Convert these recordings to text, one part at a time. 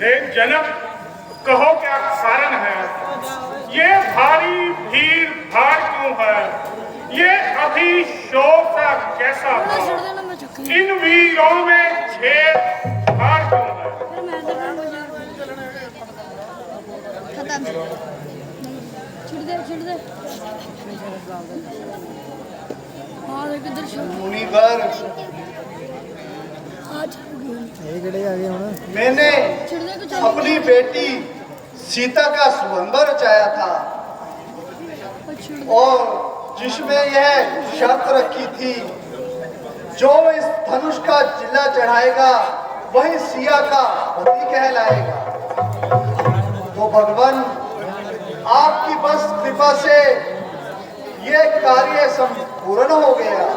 हे जनक, कहो क्या कारण है? ये भारी भीड़ भाड़ क्यों है? ये अभी शोर सा कैसा था? इन वीरों में छेद फाड़ क्यों है? मुनिवर, मैंने अपनी बेटी सीता का स्वयंवर रचाया था और जिसमें यह शर्त रखी थी, जो इस धनुष का जिला चढ़ाएगा वही सिया का पति कहलाएगा। तो भगवान, आपकी बस कृपा से यह कार्य संपूर्ण हो गया।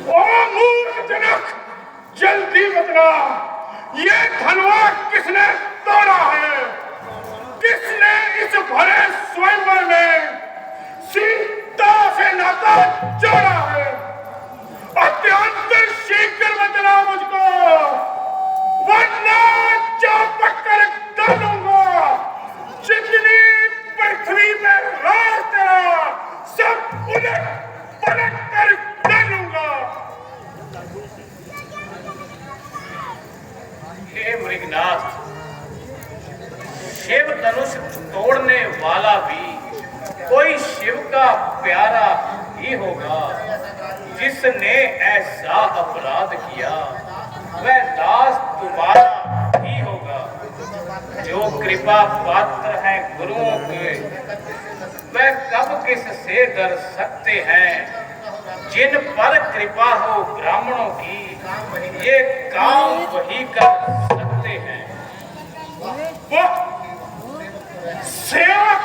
ओ मूर्ख जनक, जल्दी बतला, ये धनवा किसने तोड़ा है? किसने इस भरे स्वयंवर में सीता से नाता जोड़ा है? अत्यंत शीघ्र बतला मुझको, वरना चौपट कर डालूंगा। जितनी पृथ्वी में राज तेरा, सब उलट पलट कर डालूंगा। हे मृगनाथ, शिव धनुष तोड़ने वाला भी कोई शिव का प्यारा ही होगा। जिसने ऐसा अपराध किया वह दास तुम्हारा ही होगा। जो कृपा पात्र है गुरुओं के, वह कब किससे डर सकते हैं? जिन पर कृपा हो ब्राह्मणों की, ये काम वही कर सकते हैं। सेवक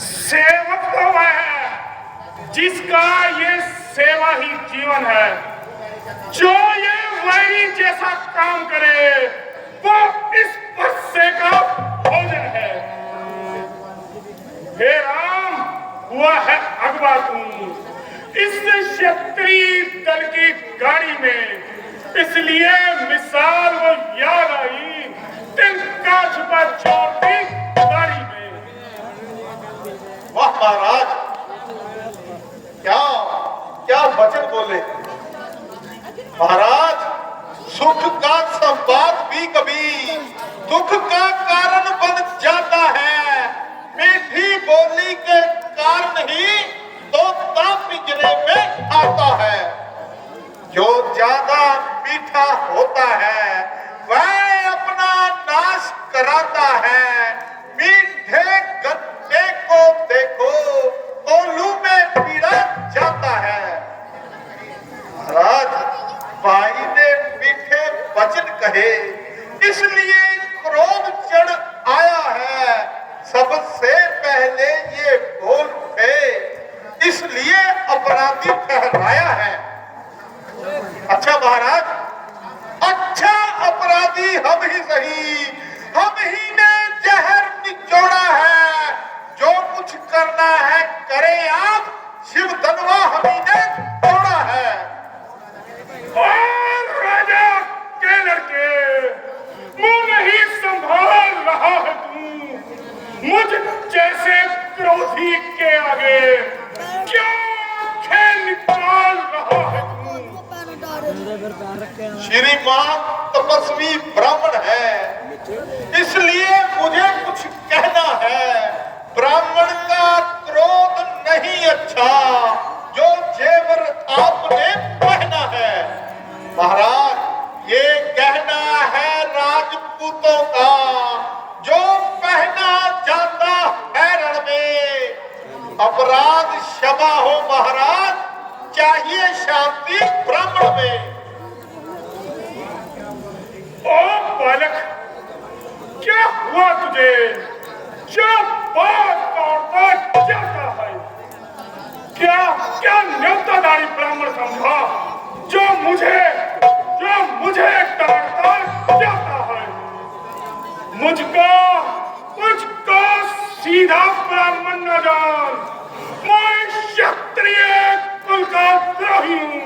सेवक तो वह है जिसका ये सेवा ही जीवन है। जो ये वैरी जैसा काम करे वो इस पस्से का भोजन है। हे राम, हुआ है अगवा तुम इस क्षत्रिय दल की गाड़ी में, इसलिए मिसाल वो याद आई तिनका छुपा छोड़ती गाड़ी में। वाह महाराज, क्या क्या वचन बोले महाराज। सुख का संवाद भी कभी दुख का कारण बन जाता है। मीठी बोली के कारण ही तोता पिंजरे में आता है। जो ज्यादा मीठा होता है वह अपना नाश कराता है। मीठे गन्ने को देखो कोल्हू में पीड़ा जाता है। महाराज, भाई ने मीठे वचन कहे इसलिए क्रोध चढ़ आया है। सबसे पहले ये बोल उठे इसलिए अपराधी ठहराया है। अच्छा महाराज, अच्छा अपराधी हम ही सही, हम ही ने जहर निचोड़ा है। जो कुछ करना है करें आप, शिव धनवा हम ही ने तोड़ा है। और राजा के लड़के, मुंह नहीं संभाल रहा है तू। मुझ जैसे क्रोधी के आगे क्या खेल निकाल रहा है तू? श्रीमान तपस्वी ब्राह्मण है, इसलिए मुझे कुछ कहना है। ब्राह्मण का क्रोध नहीं अच्छा, जो जेवर आपने पहना है। महाराज, ये कहना है राजपूतों का, जो पहना जाता है रण में। अपराध क्षमा हो महाराज, चाहिए शांति ब्राह्मण में। ओ बालक, क्या हुआ तुझे? जो बात तोड़ता जाता है, क्या क्या न्योताधारी ब्राह्मण समझा जो मुझे डांटता जाता है? मुझको सीधा ब्राह्मण न जान, मैं क्षत्रिय कुल का द्रोही हूँ,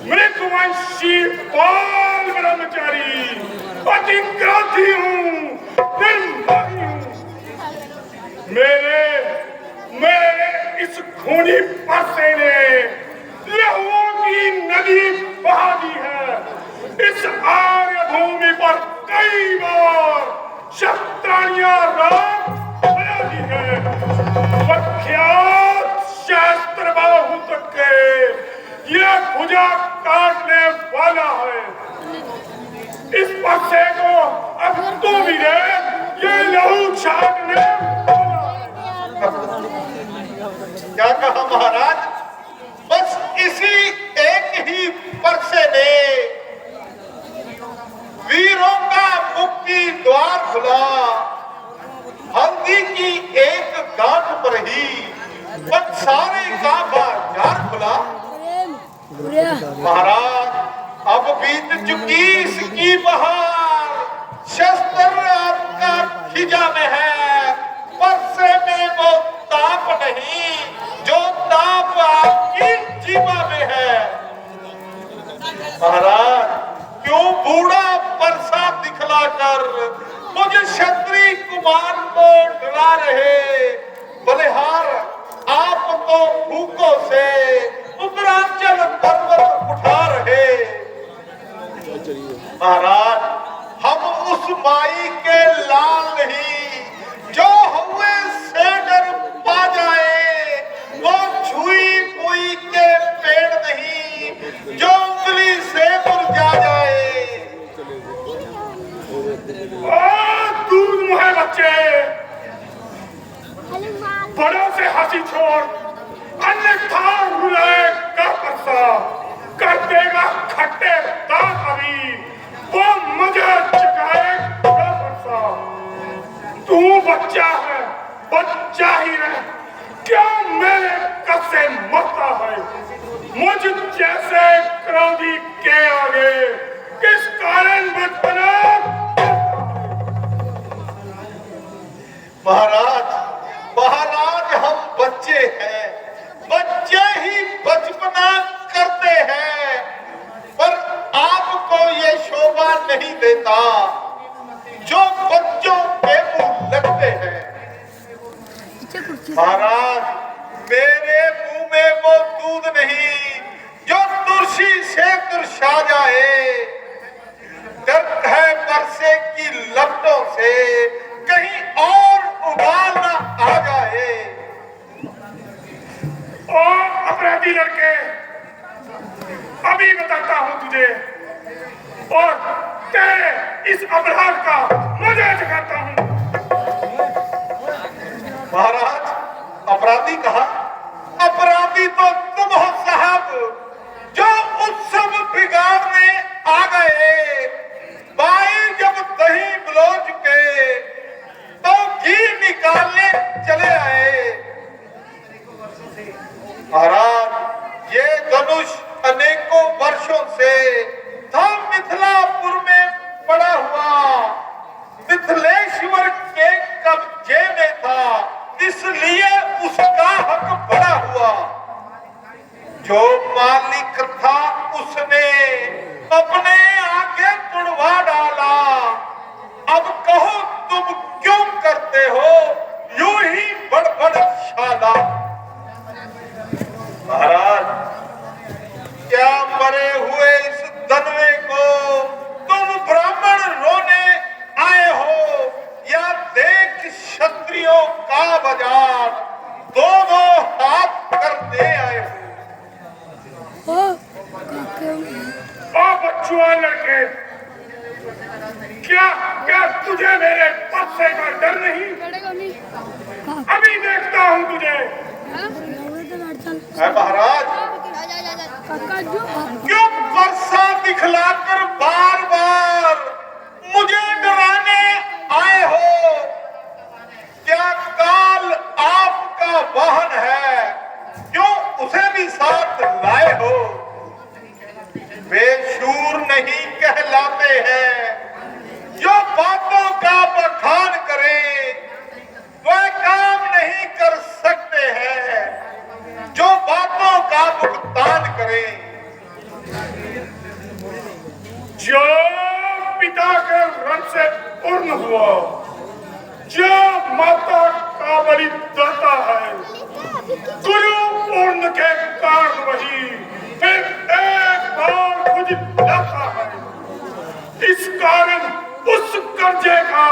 मृगवंशी बाल ब्रह्मचारी, अतिक्रांति हूँ, निर्मोही हूँ। मेरे इस खूनी परसे ने लहुओं की नदी बहा दी है। इस आर्य भूमि पर कई बार शस्त्राणियां रात बना दी है। प्रख्यात शास्त्र बाहु तक के ये भुजा काटने वाला है। इस परसे को अब तू भी दे, ये लहू छाटने वाला है। क्या कहा महाराज? बस इसी एक ही परसे ने वीरों का मुक्ति द्वार खुला। हल्दी की एक गांठ पर ही बंसारे का बाजार खुला। महाराज, अब बीत चुकी इसकी बहार, शस्त्र आपका खिजा में है, परसे में वो ताप नहीं जो ताप आपकी जीवा में है। महाराज, क्यों बूढ़ा परसा दिखलाकर मुझे क्षत्रिय कुमार को डरा रहे? बलिहार, आप तो भूखों से उत्तरांचल पर्वत उठा रहे। महाराज, हम उस माई के लाल नहीं जो हुए से डर पा जाए, वो छुई मुई के पेड़ नहीं जो उंगली से मुरझा जाए। दूध मुहे बच्चे, बड़ों से हंसी छोड़, अन्यथा रुलाए का परसा कर देगा खट्टे दांत। अभी वो मुझे चुकाए का परसा। तू बच्चा है, बच्चा ही रह, क्या मेरे कब से मरता है? मुझ जैसे क्रोधी के आगे किस कारण बचपना? महाराज, हम बच्चे हैं, बच्चे ही बचपना करते हैं, पर आपको ये शोभा नहीं देता जो बच्चों के मुंह लगते हैं। महाराज, मेरे मुंह में वो दूध नहीं जो तुलसी से तुरशा जाए। डर है परसे की लपटों से कहीं और उबाल ना आ जाए। ओ अपराधी लड़के, अभी बताता हूं तुझे और तेरे इस अपराध का मजा चखाता हूं। महाराज, अपराधी कहा? अपराधी तो तुम हो साहब, जो उत्सव बिगाड़ने आ गए। बाई जब दही बलोच के तो घी निकालने चले आए। महाराज, ये धनुष अनेकों वर्षों से था मिथिलापुर में पड़ा हुआ, मिथिलेश्वर के कब्जे में था, इसलिए उसका हक बड़ा हुआ। जो मालिक था उसने अपने आगे तुड़वा डाला। अब कहो तुम क्यों करते हो यूं ही बड़बड़ शाला? महाराज, क्या मरे हुए इस दनवे को तुम ब्राह्मण रोने आए हो, या देख क्षत्रियों का बाजार दोनों हाथ करते आए हो? बच्चुआ लड़के, क्या तुझे मेरे परसे का डर नहीं? अभी देखता हूँ तुझे। महाराज, क्यों परसा दिखलाकर बार बार मुझे डराने आए हो? क्या काल आपका वाहन है, क्यों उसे भी साथ लाए हो? बेशूर नहीं कहलाते हैं जो बातों का बखान करे, वह काम नहीं कर सकते हैं। करें। जो पिता के रंग से पूर्ण हुआ, जो माता का बलि देता है, गुरु पूर्ण के कारण वही फिर एक बार खुद लाता है। इस कारण उस कर्जे का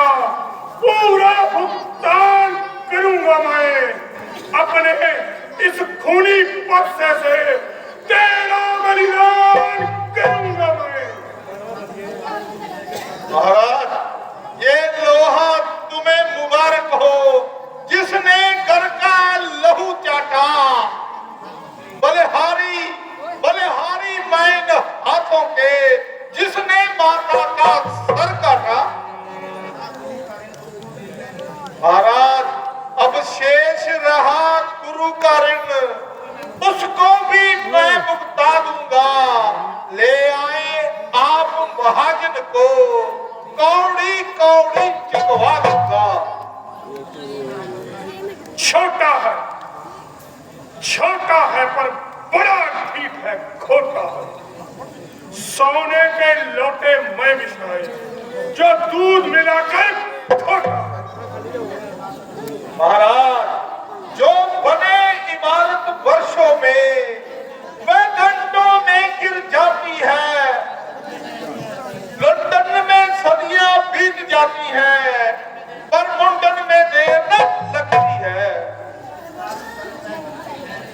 पूरा भुगतान करूंगा मैं। अपने इस खूनी पक्ष से तेरा बलिदान करूंगा मैं। महाराज, ये लोहा तुम्हें मुबारक हो जिसने घर का लहू चाटा। बलिहारी बलिहारी मैन हाथों के जिसने माता का सर काटा। महाराज, अब शेष रहा गुरु का ऋण, उसको भी मैं भुगता दूंगा। ले आए आप महाजन को, कौड़ी कौड़ी चुकवा दूंगा। छोटा है पर बड़ा ठीक है, खोटा है। सोने के लोटे में बिछाए, जो दूध मिलाकर खोटा है। महाराज, जो बने इमारत वर्षों में वह घंटों में गिर जाती है। लंदन में सदियां बीत जाती हैं, पर मुंडन में देर न लगती है।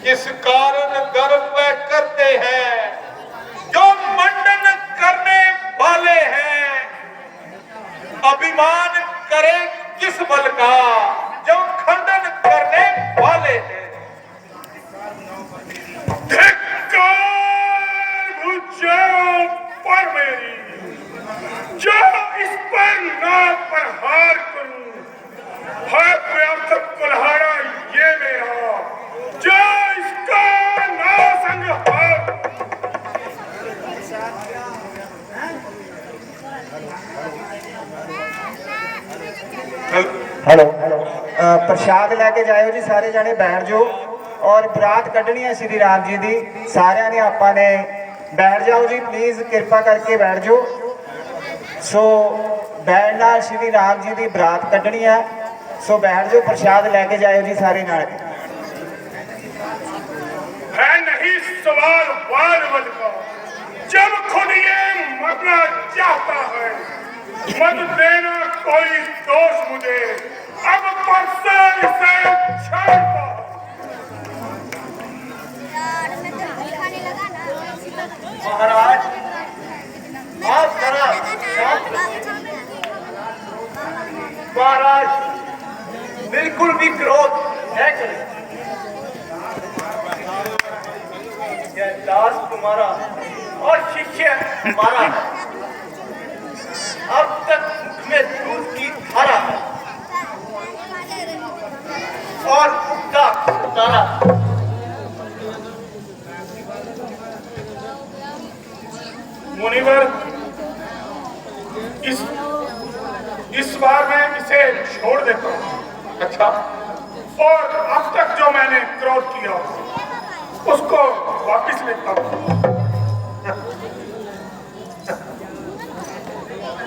इस कारण गर्व वह करते हैं जो मंडन करने वाले हैं। अभिमान करे किस बल का जो खंडन करने वाले हैं। धिक्कार पर मेरी, जो इस पर ना प्रहार करूं, है व्यर्थ कुल्हाड़ा ये मेरा, जो इसका ना संहार। हेलो, प्रसाद लैके जाओ जी, सारे जने बैठ जाओ और बरात कढ़नी है श्री राम जी दी। सारे ने आपा ने बैठ जाओ जी, प्लीज कृपा करके बैठ जाओ। सो बैठ नाल श्री राम जी दी बरात कढ़नी है, सो बैठ जाओ, प्रसाद लैके जाओ जी सारे नाल। है नहीं सवाल वाल का, जब खुद ये मरना चाहता है, मत देना कोई दोष मुझे, अब परसे इसे छोड़ता। महाराज, आप जरा शांत महाराज, बिल्कुल भी क्रोध न करें। यह दास तुम्हारा और शिष्य हमारा है। अब तक मुख में दूध की धारा है और उसका उतारा। मुनिवर, इस बार मैं इसे छोड़ देता हूँ। अच्छा, और अब तक जो मैंने क्रोध किया उसको वापस लेता हूँ।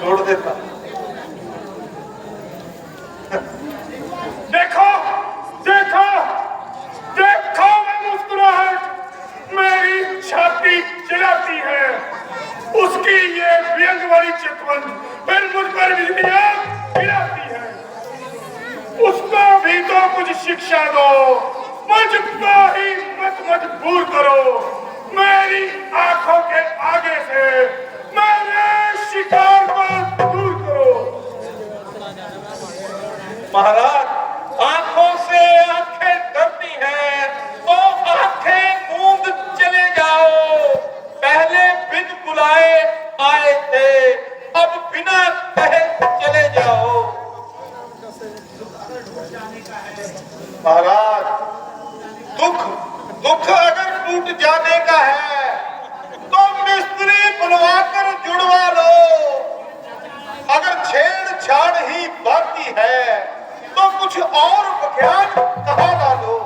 छोड़ देता। देखो देखो देखो, मैं मुस्कुराहट मेरी छाती चिल्लाती है। उसकी ये व्यंग वाली चितवन फिर मुझ पर बिजलियां गिराती है। उसको भी तो कुछ शिक्षा दो, मुझको ही मत मजबूर करो। मेरी आंखों के आगे से मेरे शिकार को दूर करो। महाराज, आंखों से आंखें डरती हैं तो आंखें मूंद चले जाओ। पहले बिन बुलाए आए थे, अब बिना कहे चले जाओ। महाराज, दुख अगर टूट जाने का है तो मिस्त्री बुलवाकर जुड़वा लो। अगर छेड़छाड़ ही बाकी है तो कुछ और बख्यान कहा डालो।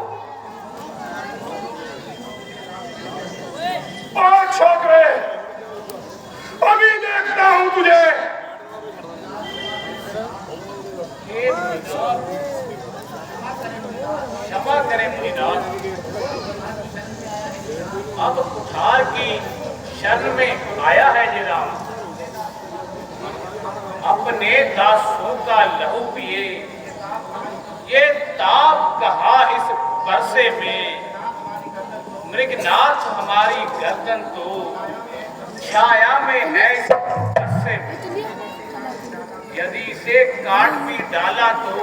क्षमा करें मुनिनाथ, अब कुठार की शरण में आया है ये राम। अपने दासों का लहू पिए, ये ताप कहा इस बरसे में। मृगनाथ हमारी गर्दन तो छाया में है इस बरसे में। यदि इसे काट भी डाला तो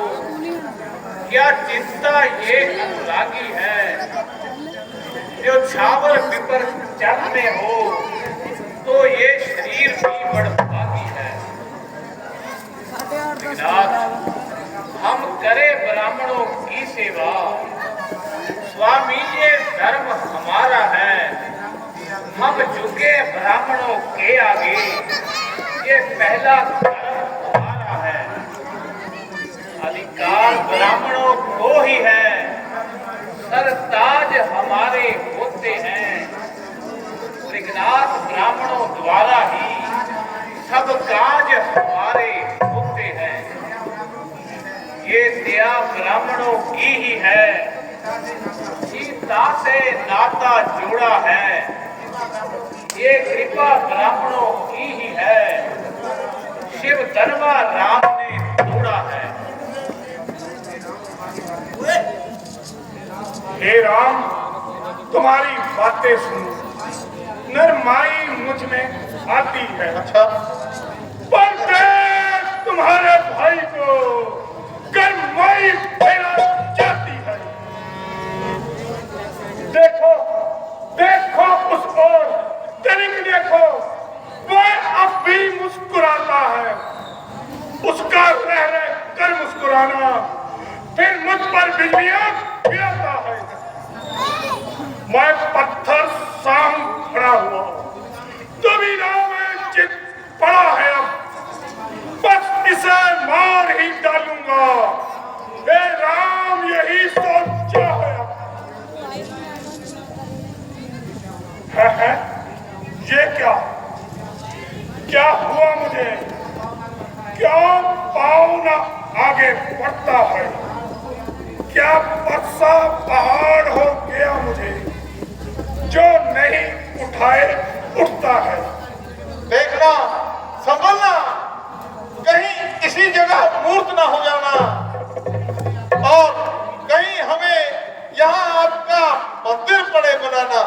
क्या चिंता ये अनुरागी है, जो छावर विपर चरण में हो तो ये शरीर भी बड़भागी है। हम करे ब्राह्मणों की सेवा, स्वामी ये धर्म हमारा है। हम झुके ब्राह्मणों के आगे, ये पहला धर्म हमारा है। अधिकार ब्राह्मणों को ही है, सरताज हमारे होते हैं। मृगनाथ ब्राह्मणों द्वारा ही सब काज हमारे होते हैं। ये दया ब्राह्मणों की ही है, सीता से नाता जोड़ा है। ये कृपा ब्राह्मणों की ही है, शिव धर्मा राम ने तोड़ा है। हे राम, तुम्हारी बातें सुन, नरमाई मुझ में आती है। अच्छा, पर देख तुम्हारे भाई को गरमाई फैला जाती है। देखो देखो उस ओर, तनिक देखो, वह अब भी मुस्कुराता है। उसका रह रह कर मुस्कुराना फिर मुझ पर बिजलियां गिराता है। मैं पत्थर साम खड़ा हुआ, दुविधा में चित पड़ा है। अब बस इसे मार ही डालूंगा। हे राम, यही सोचा है। है? ये क्या हुआ मुझे? क्या पाँव न आगे बढ़ता है? क्या बरसा पहाड़ हो गया मुझे, जो नहीं उठाए उठता है? देखना, संभलना, कहीं इसी जगह मूर्त ना हो जाना, और कहीं हमें यहाँ आपका मंदिर पड़े बनाना।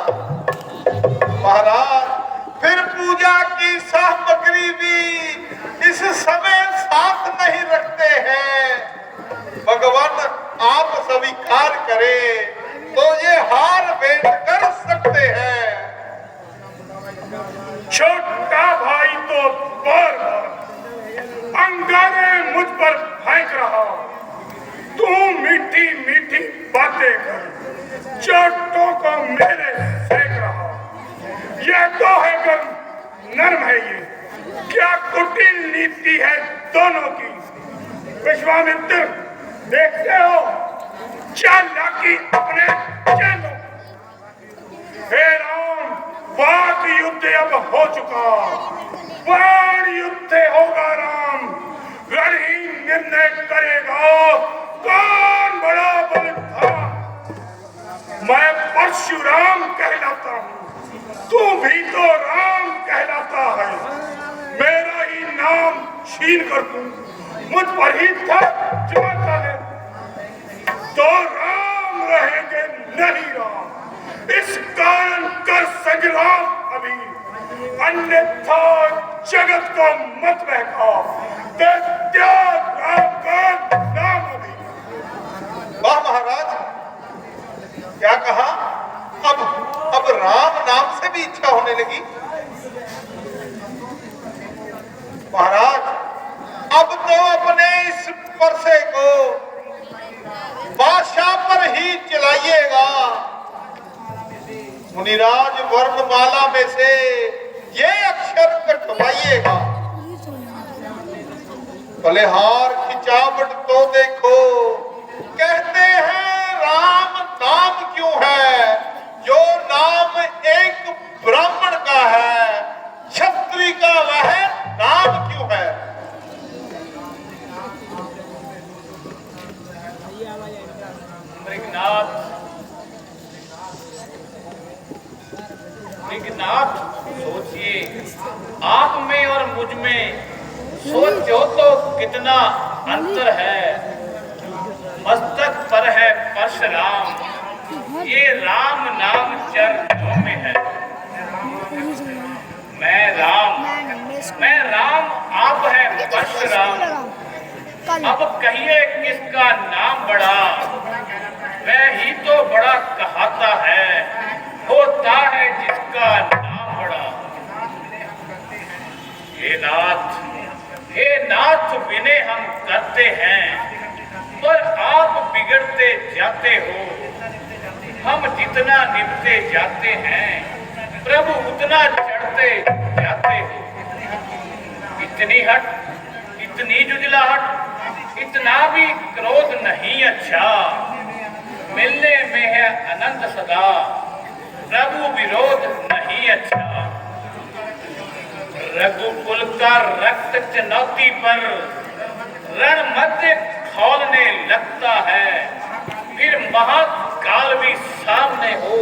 महाराज, फिर पूजा की सामग्री भी इस समय साथ नहीं रखते हैं। भगवान आप स्वीकार करें तो ये हार भेंट कर सकते हैं। छोटा भाई तो बार बार अंगारे मुझ पर फेंक रहा। तू मीठी मीठी बातें कर, चोटों को मेरे फेंक रहा। यह तो है गर्म, नर्म है ये। क्या कुटिल नीति है दोनों की। विश्वामित्र, देखते हो चालाकी अपने चैनों। हे राम, वाक युद्ध अब हो चुका, बाण युद्ध होगा। राम रण ही निर्णय करेगा कौन बड़ा बलिदान। मैं परशुराम कहलाता हूँ, तू भी तो राम कहलाता है। मेरा ही नाम छीन कर तू मुझ पर ही जमाता है, तो राम रहेंगे नहीं राम। इस कारण कर संग्राम अभी, अन्यथा जगत को मत बहकाओ। त्याग राम का नाम अभी। वाह महाराज, क्या कहा? अब राम नाम से भी इच्छा होने लगी। महाराज, अब तो अपने इस परसे को बादशाह पर ही चलाइएगा। मुनिराज वर्णमाला में से ये अक्षर कटवाइएगा। बलिहार खिंचावट तो देखो, कहते हैं राम नाम क्यों है, जो नाम एक ब्राह्मण का है, क्षत्रिय का वह नाम क्यों है? नाथ सोचिए, आप में और मुझ में सोचो तो कितना अंतर है। मस्तक पर है परशुराम, ये राम नाम चरणों में है। मैं राम आप है परशुराम। अब कहिए किसका नाम बड़ा, वह ही तो बड़ा कहाता है, होता है जिसका नाम बड़ा। हे नाथ विनय हम करते हैं, पर आप बिगड़ते जाते हो। हम जितना निभते जाते हैं, प्रभु उतना चढ़ते जाते हो। इतनी हट, इतनी जुझलाहट, इतना भी क्रोध नहीं अच्छा। मिलने में है अनंत सदा, प्रभु विरोध नहीं अच्छा। रघुकुल का रक्त चुनौती पर रण मध्य खौलने लगता है। फिर महाकाल भी सामने हो,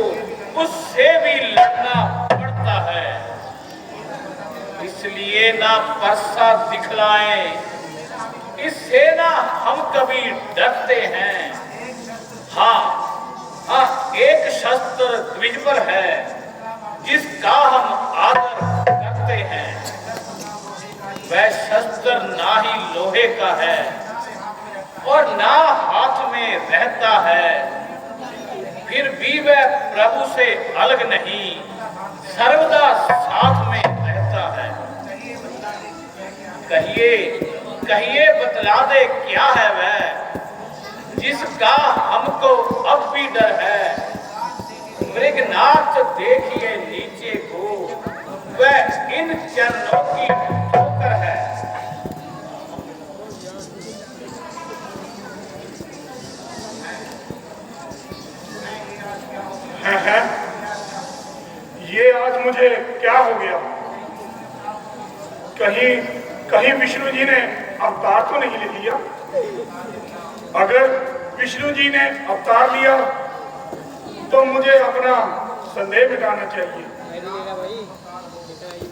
उससे भी लड़ना पड़ता है। इसलिए ना परसा दिखलाएं, इससे ना हम कभी डरते हैं। हाँ, एक शस्त्र द्विज पर है, जिसका हम आदर करते हैं। वह शस्त्र ना ही लोहे का है और ना हाथ में रहता है, फिर भी वह प्रभु से अलग नहीं, सर्वदा साथ में रहता है। कहिए बतला दे क्या है वह, जिसका हमको अब भी डर है। मृगनाथ देखिए नीचे को, वह इन चरणों की ठोकर है। ये आज मुझे क्या हो गया? कहीं विष्णु जी ने अवतार तो नहीं ले लिया? अगर विष्णु जी ने अवतार लिया तो मुझे अपना संदेह मिटाना चाहिए।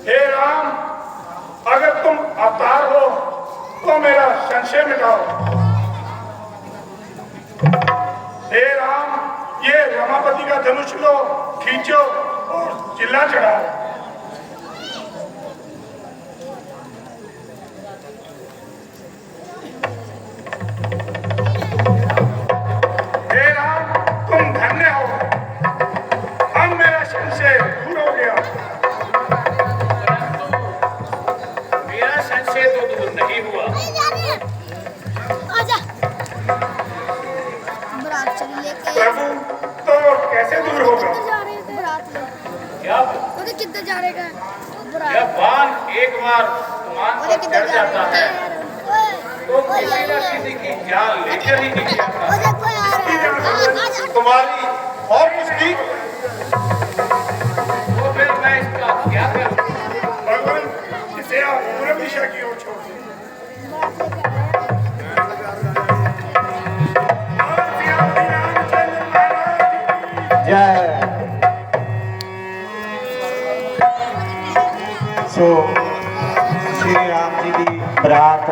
हे राम, अगर तुम अवतार हो तो मेरा संशय मिटाओ। हे राम, ये रमापति का धनुष लो, खींचो और चिल्ला चढ़ाओ। हे राम, तुम धन्य हो, अब मेरा संशय दूर हो गया। मेरा संशय तो दूर नहीं हुआ। आजा। बरात चली लेके। प्रभु तो कैसे दूर होगा? किधर जा रहे थे बरात लेके? क्या बोले किधर जा रहे थे? बरात। यह बाण एक बार मान बोले पर किधर चढ़ जा जाता रहे है थे? तो किसी न किसी की जान लेकर ही निकल जाता है। ओए कोई आ रहा है। आजा। तुम्हारी और उसकी तो फिर मैं इसका क्या करूं? भगवान, इसे आप पूर्व दिशा की ओर छोड़ दें। जय। सो श्री राम जी की बरात